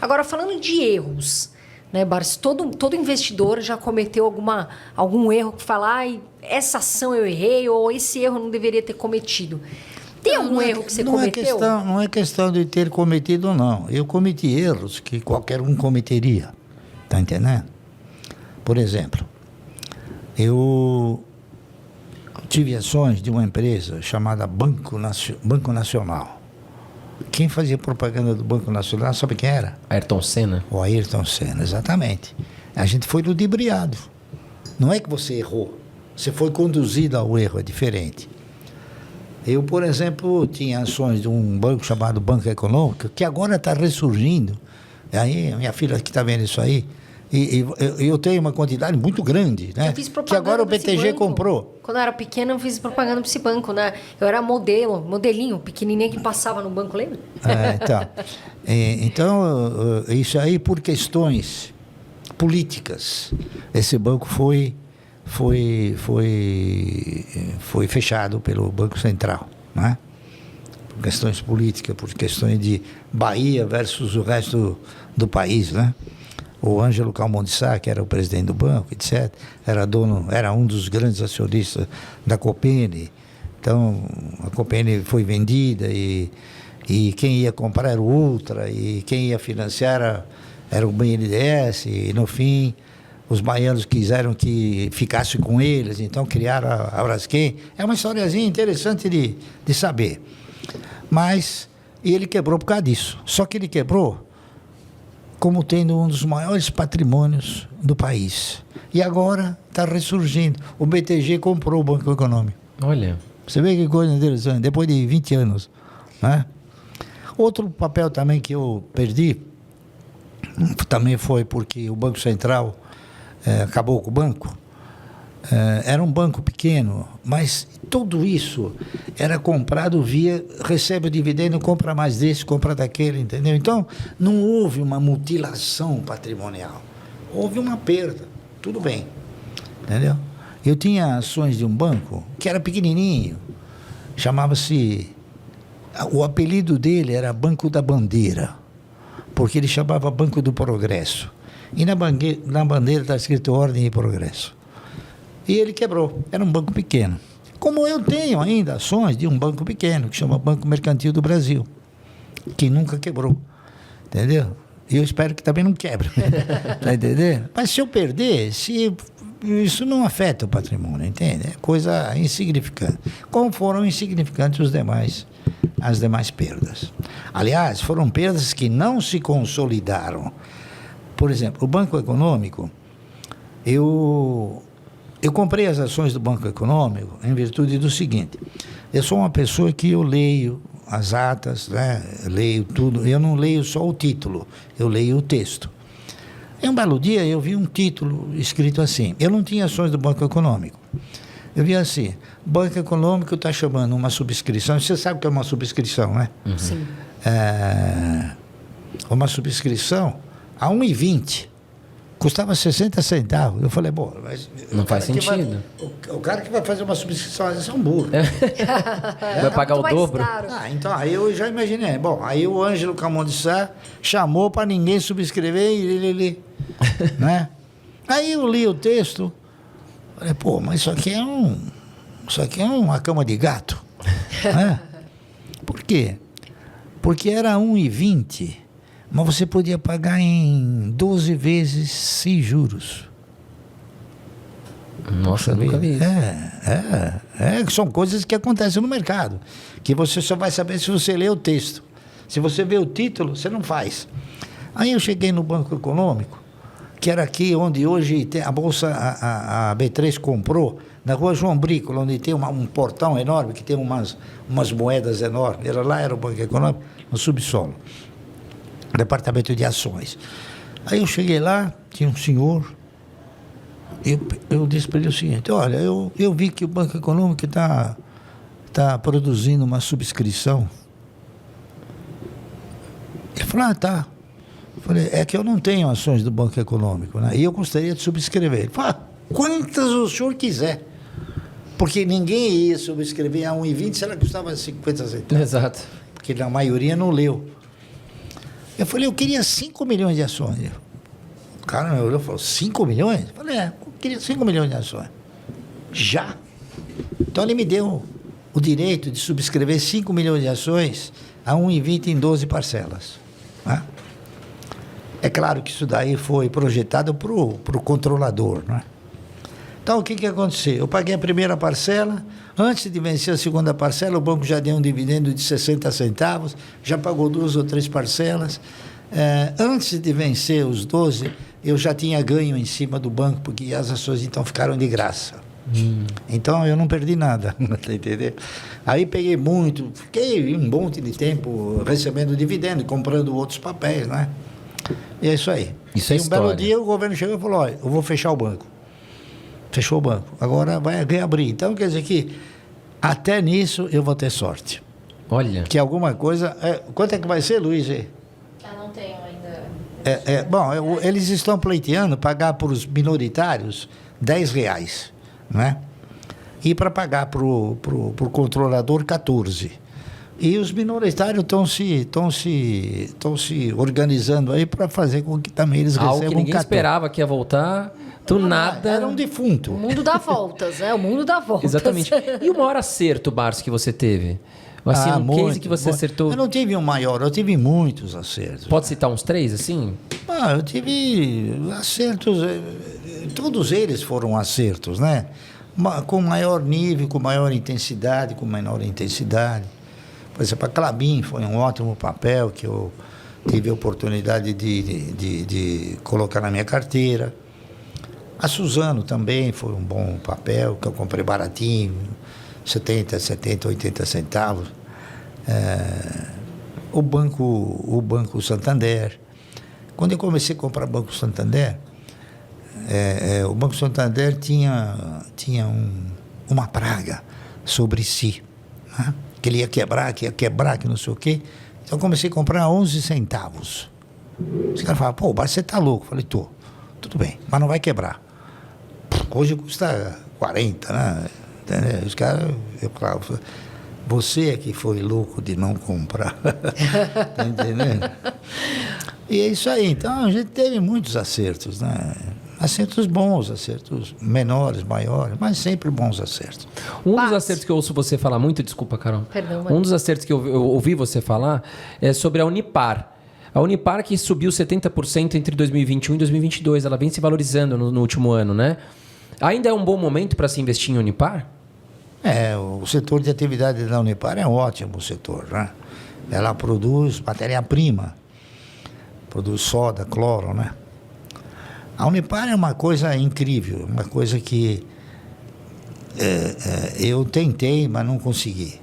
Agora, falando de erros, né, Barros? Todo investidor já cometeu algum erro que fala, ai, essa ação eu errei, ou esse erro eu não deveria ter cometido. Tem algum erro que você cometeu? Não é questão de ter cometido, não. Eu cometi erros que qualquer um cometeria. Está entendendo? Por exemplo, eu tive ações de uma empresa chamada Banco Nacional. Quem fazia propaganda do Banco Nacional, sabe quem era? Ayrton Senna. O Ayrton Senna, exatamente. A gente foi ludibriado. Não é que você errou, você foi conduzido ao erro, é diferente. Eu, por exemplo, tinha ações de um banco chamado Banco Econômico, que agora está ressurgindo. Aí, minha filha que está vendo isso aí, e eu tenho uma quantidade muito grande, né? Eu fiz propaganda que agora o BTG comprou. Quando eu era pequena, eu fiz propaganda para esse banco, né? Eu era modelinho, pequenininha que passava no banco, lembra? Tá. Então, isso aí por questões políticas. Esse banco foi fechado pelo Banco Central, né? Por questões políticas, por questões de Bahia versus o resto do país, né? O Ângelo Calmon de Sá, que era o presidente do banco, etc., era um dos grandes acionistas da Copene. Então, a Copene foi vendida e quem ia comprar era o Ultra, e quem ia financiar era o BNDES, e no fim os baianos quiseram que ficasse com eles, então criaram a Braskem. É uma historiazinha interessante de saber. Mas ele quebrou por causa disso. Só que ele quebrou como tendo um dos maiores patrimônios do país. E agora está ressurgindo. O BTG comprou o Banco Econômico. Olha. Você vê que coisa interessante, depois de 20 anos. Né? Outro papel também que eu perdi, também foi porque o Banco Central acabou com o banco. Era um banco pequeno, mas tudo isso era comprado recebe o dividendo, compra mais desse, compra daquele, entendeu? Então, não houve uma mutilação patrimonial, houve uma perda, tudo bem, entendeu? Eu tinha ações de um banco que era pequenininho, chamava-se, o apelido dele era Banco da Bandeira, porque ele chamava Banco do Progresso, e na bandeira está escrito Ordem e Progresso. E ele quebrou. Era um banco pequeno. Como eu tenho ainda ações de um banco pequeno, que chama Banco Mercantil do Brasil, que nunca quebrou. Entendeu? E eu espero que também não quebre. Tá entendendo? Mas se eu perder, isso não afeta o patrimônio, entende? É coisa insignificante. Como foram insignificantes as demais perdas. Aliás, foram perdas que não se consolidaram. Por exemplo, o Banco Econômico, eu comprei as ações do Banco Econômico em virtude do seguinte: eu sou uma pessoa que eu leio as atas, né? Leio tudo, eu não leio só o título, eu leio o texto. Em um belo dia eu vi um título escrito assim, eu não tinha ações do Banco Econômico, eu vi assim: o Banco Econômico está chamando uma subscrição, você sabe o que é uma subscrição, né? Uhum. Sim. Uma subscrição a 1,20. Custava 60 centavos. Eu falei, bom, mas não faz sentido. O cara que vai fazer uma subscrição, é um burro. Vai pagar o dobro. Então, aí eu já imaginei. Bom, aí o Ângelo Calmon de Sá chamou para ninguém subscrever e ele né? Aí eu li o texto, falei, pô, mas isso aqui é uma cama de gato. Né? Por quê? Porque era 1,20, mas você podia pagar em 12 vezes sem juros. Nossa, nunca vi isso. São coisas que acontecem no mercado, que você só vai saber se você ler o texto. Se você vê o título, você não faz. Aí eu cheguei no Banco Econômico, que era aqui onde hoje tem a Bolsa, a B3 comprou, na rua João Brícola, onde tem um portão enorme, que tem umas moedas enormes. Era o Banco Econômico, no subsolo. Departamento de Ações. Aí eu cheguei lá, tinha um senhor, eu disse para ele o seguinte: olha, eu vi que o Banco Econômico está produzindo uma subscrição. Ele falou, tá. Eu falei, é que eu não tenho ações do Banco Econômico, né? E eu gostaria de subscrever. Ele falou, quantas o senhor quiser. Porque ninguém ia subscrever a 1,20 se ela custava 50 centavos. Exato. Porque a maioria não leu. Eu falei, eu queria 5 milhões de ações. O cara me olhou e falou, 5 milhões? Eu falei, eu queria 5 milhões de ações. Já? Então ele me deu o direito de subscrever 5 milhões de ações a 1,20 em 12 parcelas. Né? É claro que isso daí foi projetado para o controlador. Né? Então, o que aconteceu? Eu paguei a primeira parcela, antes de vencer a segunda parcela, o banco já deu um dividendo de 60 centavos, já pagou 2 ou 3 parcelas. Antes de vencer os 12, eu já tinha ganho em cima do banco, porque as ações então ficaram de graça. Então, eu não perdi nada, entendeu? Aí peguei muito, fiquei um monte de tempo recebendo dividendo, comprando outros papéis, né? E é isso aí. Isso é e um belo história. dia o governo chegou e falou, olha, eu vou fechar o banco. Fechou o banco. Agora vai reabrir. Então, quer dizer que até nisso eu vou ter sorte. Olha. Que alguma coisa... quanto é que vai ser, Luiz? Não tenho ainda. Bom, eles estão pleiteando pagar para os minoritários R$10, né? E para pagar para o controlador 14. E os minoritários estão se organizando aí para fazer com que também eles Algo recebam que ninguém 14. esperava que ia voltar, do nada. Era um defunto. O mundo dá voltas, né? O mundo dá voltas. Exatamente. E o maior acerto, Barsi, que você teve? Assim, um case que você acertou. Eu não tive um maior, eu tive muitos acertos. Pode citar uns 3, assim? Eu tive acertos, todos eles foram acertos, né? Com maior nível, com maior intensidade, com menor intensidade. Por exemplo, a Klabin foi um ótimo papel que eu tive a oportunidade de colocar na minha carteira. A Suzano também foi um bom papel, que eu comprei baratinho, 70, 80 centavos. O Banco Santander. Quando eu comecei a comprar o Banco Santander, o Banco Santander tinha uma praga sobre si, né? Que ele ia quebrar, que não sei o quê. Então eu comecei a comprar a 11 centavos. Os caras falavam, pô, você tá louco. Eu falei, tô. Tudo bem, mas não vai quebrar. Hoje custa 40, né? Entendeu? Os caras, eu falava, você é que foi louco de não comprar. Tá entendendo? E é isso aí. Então a gente teve muitos acertos, né? Acertos bons, acertos menores, maiores, mas sempre bons acertos. Um dos acertos que eu ouço você falar muito, desculpa, Carol. Perdão, mãe. Um dos acertos que eu ouvi você falar é sobre a Unipar. A Unipar que subiu 70% entre 2021 e 2022. Ela vem se valorizando no último ano, né? Ainda é um bom momento para se investir em Unipar? O setor de atividade da Unipar é um ótimo setor, né? Ela produz matéria-prima, produz soda, cloro, né? A Unipar é uma coisa incrível, uma coisa que eu tentei, mas não consegui.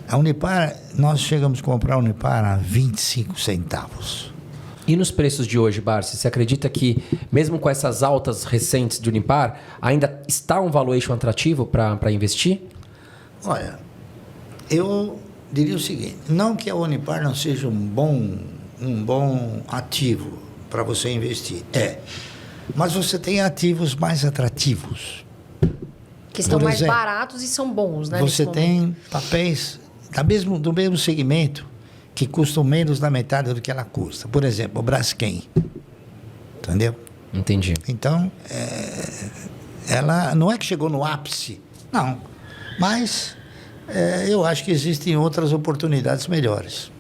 A Unipar, nós chegamos a comprar a Unipar a 25 centavos. E nos preços de hoje, Barsi, você acredita que, mesmo com essas altas recentes de Unipar, ainda está um valuation atrativo para investir? Olha, eu diria o seguinte, não que a Unipar não seja um bom ativo para você investir, mas você tem ativos mais atrativos. Que estão Por mais exemplo, baratos e são bons, né? Você nesse tem momento. papéis do mesmo segmento que custam menos da metade do que ela custa. Por exemplo, o Braskem. Entendeu? Entendi. Então, ela não é que chegou no ápice, não. Mas eu acho que existem outras oportunidades melhores.